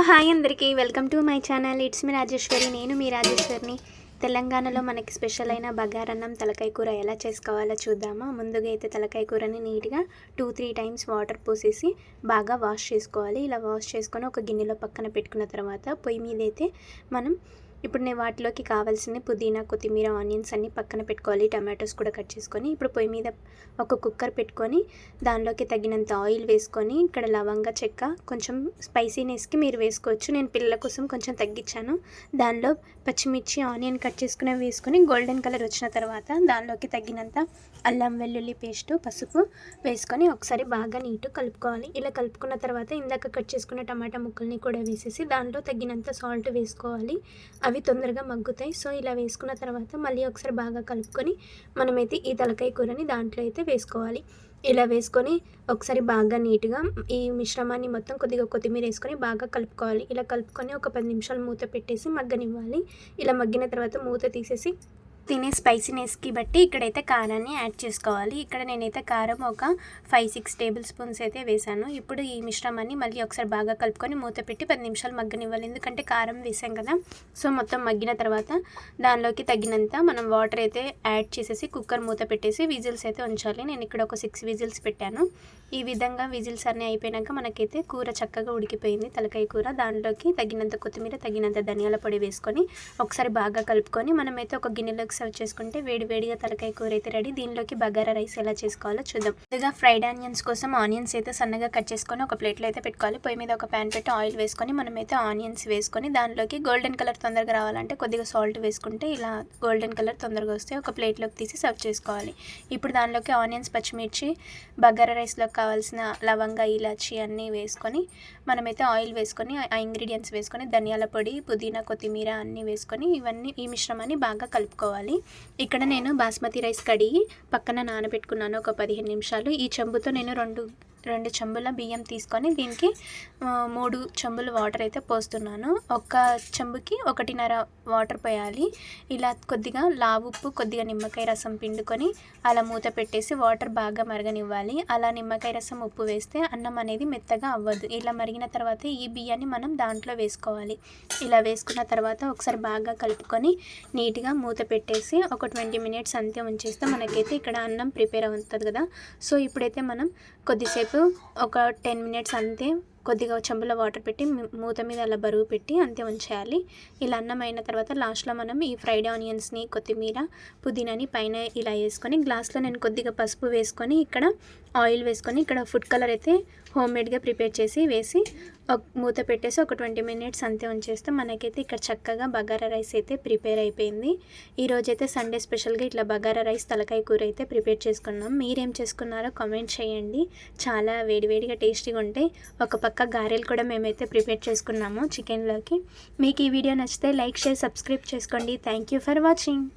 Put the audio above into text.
Hi అందరికీ welcome to my channel. It's me Rajeshwari. నేను మీ రాజేశ్వరిని. తెలంగాణలో మనకి స్పెషల్ అయిన బగారన్నం తలకాయ కూర ఎలా చేసుకోవాలో చూద్దామా. ముందుగా అయితే తలకాయ కూరని నీట్గా 2-3 టైమ్స్ వాటర్ పోసేసి బాగా వాష్ చేసుకోవాలి. ఇలా వాష్ చేసుకొని ఒక గిన్నెలో పక్కన పెట్టుకున్న తర్వాత పొయ్యి మీద అయితే మనం ఇప్పుడు నేను వాటిలోకి కావాల్సింది పుదీనా, కొత్తిమీర, ఆనియన్స్ అన్నీ పక్కన పెట్టుకోవాలి. టమాటోస్ కూడా కట్ చేసుకొని ఇప్పుడు పొయ్యి మీద ఒక కుక్కర్ పెట్టుకొని దానిలోకి తగినంత ఆయిల్ వేసుకొని ఇక్కడ లవంగ చెక్క కొంచెం స్పైసీనెస్కి మీరు వేసుకోవచ్చు. నేను పిల్లల కోసం కొంచెం తగ్గించాను. దానిలో పచ్చిమిర్చి, ఆనియన్ కట్ చేసుకుని వేసుకొని గోల్డెన్ కలర్ వచ్చిన తర్వాత దానిలోకి తగినంత అల్లం వెల్లుల్లి పేస్టు, పసుపు వేసుకొని ఒకసారి బాగా నీట్గా కలుపుకోవాలి. ఇలా కలుపుకున్న తర్వాత ఇందాక కట్ చేసుకున్న టమాటా ముక్కల్ని కూడా వేసేసి దాంట్లో తగినంత సాల్ట్ వేసుకోవాలి. అవి తొందరగా మగ్గుతాయి. సో ఇలా వేసుకున్న తర్వాత మళ్ళీ ఒకసారి బాగా కలుపుకొని మనమైతే ఈ తలకాయ కూరని దాంట్లో అయితే వేసుకోవాలి. ఇలా వేసుకొని ఒకసారి బాగా నీట్గా ఈ మిశ్రమాన్ని మొత్తం కొద్దిగా కొత్తిమీర వేసుకొని బాగా కలుపుకోవాలి. ఇలా కలుపుకొని ఒక 10 నిమిషాలు మూత పెట్టేసి మగ్గనివ్వాలి. ఇలా మగ్గిన తర్వాత మూత తీసేసి తినే స్పైసీనెస్కి బట్టి ఇక్కడైతే కారాన్ని యాడ్ చేసుకోవాలి. ఇక్కడ నేనైతే కారం ఒక 5-6 టేబుల్ స్పూన్స్ అయితే వేసాను. ఇప్పుడు ఈ మిశ్రమాన్ని మళ్ళీ ఒకసారి బాగా కలుపుకొని మూత పెట్టి 10 నిమిషాలు మగ్గనివ్వాలి. ఎందుకంటే కారం వేసాం కదా. సో మొత్తం మగ్గిన తర్వాత దానిలోకి తగినంత మనం వాటర్ అయితే యాడ్ చేసేసి కుక్కర్ మూత పెట్టేసి విజిల్స్ అయితే ఉంచాలి. నేను ఇక్కడ ఒక 6 విజిల్స్ పెట్టాను. ఈ విధంగా విజిల్స్ అన్నీ అయిపోయాక మనకైతే కూర చక్కగా ఉడికిపోయింది. తలకాయ కూర దాంట్లోకి తగినంత కొత్తిమీర, తగినంత ధనియాల పొడి వేసుకొని ఒకసారి బాగా కలుపుకొని మనమైతే ఒక గిన్నెలోకి సర్వ్ చేసుకుంటే వేడివేడిగా తలకాయ కూర అయితే రెడీ. దీనిలోకి బగారా రైస్ ఎలా చేసుకోవాలో చూద్దాం. ముందుగా ఫ్రైడ్ ఆనియన్స్ కోసం ఆనియన్స్ అయితే సన్నగా కట్ చేసుకొని ఒక ప్లేట్లో అయితే పెట్టుకోవాలి. పొయ్యి మీద ఒక ప్యాన్ పెట్టి ఆయిల్ వేసుకొని మనమైతే ఆనియన్స్ వేసుకొని దానిలోకి గోల్డెన్ కలర్ తొందరగా రావాలంటే కొద్దిగా సాల్ట్ వేసుకుంటే ఇలా గోల్డెన్ కలర్ తొందరగా వస్తే ఒక ప్లేట్లోకి తీసి సర్వ్ చేసుకోవాలి. ఇప్పుడు దానిలోకి ఆనియన్స్, పచ్చిమిర్చి, బగారా రైస్లోకి కావాల్సిన లవంగ, ఇలాచి అన్నీ వేసుకొని మనమైతే ఆయిల్ వేసుకొని ఆ ఇంగ్రీడియంట్స్ వేసుకొని ధనియాల పొడి, పుదీనా, కొత్తిమీర అన్నీ వేసుకొని ఇవన్నీ ఈ మిశ్రమాన్ని బాగా కలుపుకోవాలి. ఇక్కడ నేను బాస్మతి రైస్ కడిగి పక్కన నానబెట్టుకున్నాను ఒక 15 నిమిషాలు. ఈ చెంబుతో నేను రెండు చెంబుల బియ్యం తీసుకొని దీనికి 3 చెంబుల వాటర్ అయితే పోస్తున్నాను. ఒక చెంబుకి 1.5 వాటర్ పోయాలి. ఇలా కొద్దిగా ఉప్పు, కొద్దిగా నిమ్మకాయ రసం పిండుకొని అలా మూత పెట్టేసి వాటర్ బాగా మరగనివ్వాలి. అలా నిమ్మకాయ రసం, ఉప్పు వేస్తే అన్నం అనేది మెత్తగా అవ్వదు. ఇలా మరిగిన తర్వాత ఈ బియ్యాన్ని మనం దాంట్లో వేసుకోవాలి. ఇలా వేసుకున్న తర్వాత ఒకసారి బాగా కలుపుకొని నీట్గా మూత పెట్టేసి ఒక 20 మినిట్స్ అంతే ఉంచేస్తే మనకైతే ఇక్కడ అన్నం ప్రిపేర్ అవుతుంది కదా. సో ఇప్పుడైతే మనం కొద్దిసేపు ఒక 10 మినిట్స్ అంతే కొద్దిగా చెంబులో వాటర్ పెట్టి మూత మీద అలా బరువు పెట్టి అంతే ఉంచేయాలి. ఇలా అన్నం అయిన తర్వాత లాస్ట్లో మనం ఈ ఫ్రైడ్ ఆనియన్స్ని, కొత్తిమీర, పుదీనాని పైన ఇలా వేసుకొని గ్లాస్లో నేను కొద్దిగా పసుపు వేసుకొని ఇక్కడ ఆయిల్ వేసుకొని ఇక్కడ ఫుడ్ కలర్ అయితే హోమ్మేడ్గా ప్రిపేర్ చేసి వేసి మూత పెట్టేసి ఒక 20 మినిట్స్ అంతే ఉంచేస్తే మనకైతే ఇక్కడ చక్కగా బగారా రైస్ అయితే ప్రిపేర్ అయిపోయింది. ఈరోజైతే సండే స్పెషల్గా ఇట్లా బగారా రైస్, తలకాయ కూర అయితే ప్రిపేర్ చేసుకున్నాం. మీరేం చేసుకున్నారో కామెంట్ చేయండి. చాలా వేడివేడిగా టేస్టీగా ఉంటాయి. ఒక పక్క గారెలు కూడా మేమైతే ప్రిపేర్ చేసుకున్నాము చికెన్లోకి. మీకు ఈ వీడియో నచ్చితే లైక్, షేర్, సబ్స్క్రైబ్ చేసుకోండి. Thank you for watching.